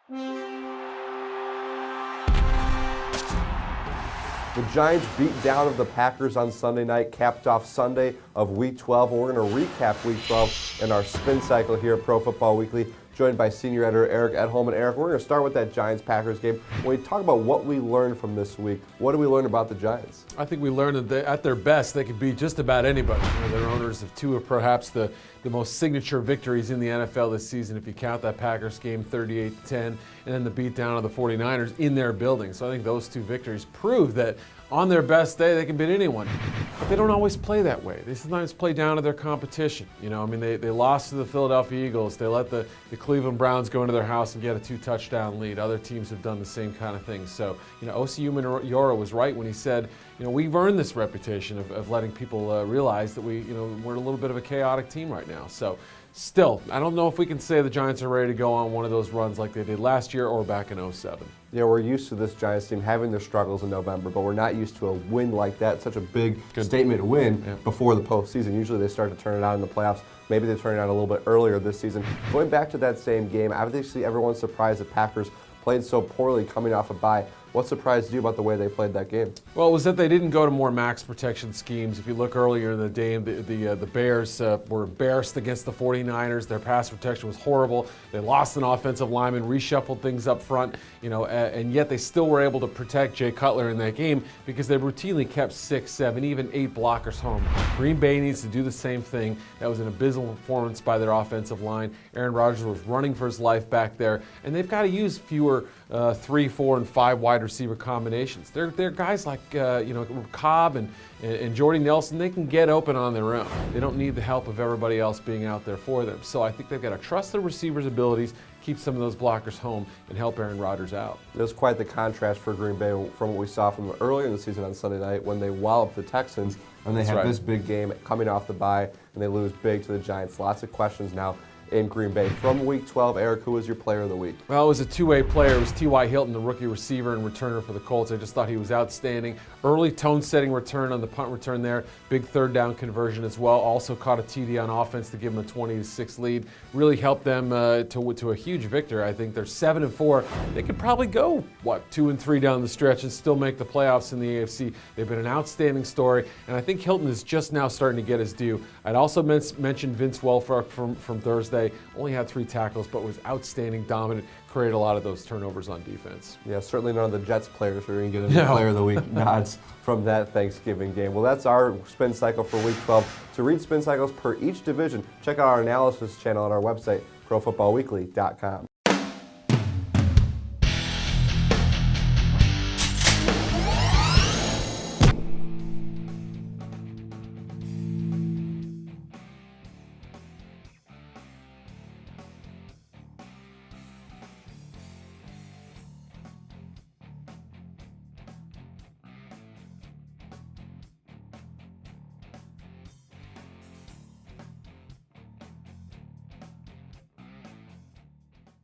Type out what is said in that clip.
The Giants beat down of the Packers on Sunday night, capped off Sunday of Week 12. We're going to recap Week 12 in our spin cycle here at Pro Football Weekly, joined by senior editor Eric Edholm. And Eric, we're going to start with that Giants-Packers game. When we talk about what we learned from this week, what did we learn about the Giants? I think we learned that at their best, they could beat just about anybody. They're owners of two of perhaps the most signature victories in the NFL this season, if you count that Packers game 38-10, and then the beatdown of the 49ers in their building. So I think those two victories prove that on their best day, they can beat anyone. But they don't always play that way. They sometimes play down to their competition. They lost to the Philadelphia Eagles. They let the Cleveland Browns go into their house and get a 2-touchdown lead. Other teams have done the same kind of thing. So, Osi Umenyiora was right when he said, we've earned this reputation of letting people realize that we're a little bit of a chaotic team right now. So, still, I don't know if we can say the Giants are ready to go on one of those runs like they did last year or back in 2007. Yeah, we're used to this Giants team having their struggles in November, but we're not used to a win like that, such a big statement win before the postseason. Usually they start to turn it out in the playoffs. Maybe they turn it out a little bit earlier this season. Going back to that same game, obviously everyone's surprised the Packers played so poorly coming off a bye. What surprised you about the way they played that game? Well, it was that they didn't go to more max protection schemes. If you look earlier in the game, the Bears were embarrassed against the 49ers. Their pass protection was horrible. They lost an offensive lineman, reshuffled things up front, and yet they still were able to protect Jay Cutler in that game because they routinely kept 6, 7, even 8 blockers home. Green Bay needs to do the same thing. That was an abysmal performance by their offensive line. Aaron Rodgers was running for his life back there, and they've got to use fewer 3, 4, and 5 wide receiver combinations. They're guys like Cobb and Jordy Nelson. They can get open on their own. They don't need the help of everybody else being out there for them. So I think they've got to trust the receivers' abilities, keep some of those blockers home, and help Aaron Rodgers out. It was quite the contrast for Green Bay from what we saw from earlier in the season on Sunday night when they walloped the Texans, and they had this big game coming off the bye, and they lose big to the Giants. Lots of questions now in Green Bay. From Week 12, Eric, who was your player of the week? Well, it was a two-way player. It was T.Y. Hilton, the rookie receiver and returner for the Colts. I just thought he was outstanding. Early tone-setting return on the punt return there. Big third-down conversion as well. Also caught a TD on offense to give them a 20-6 lead. Really helped them to a huge victory. I think they're 7-4. They could probably go, 2-3 down the stretch and still make the playoffs in the AFC. They've been an outstanding story, and I think Hilton is just now starting to get his due. I'd also mention Vince Wilfork from Thursday. Only had 3 tackles, but was outstanding, dominant, created a lot of those turnovers on defense. Yeah, certainly none of the Jets players are going to get any player of the week nods from that Thanksgiving game. Well, that's our spin cycle for Week 12. To read spin cycles per each division, check out our analysis channel on our website, profootballweekly.com.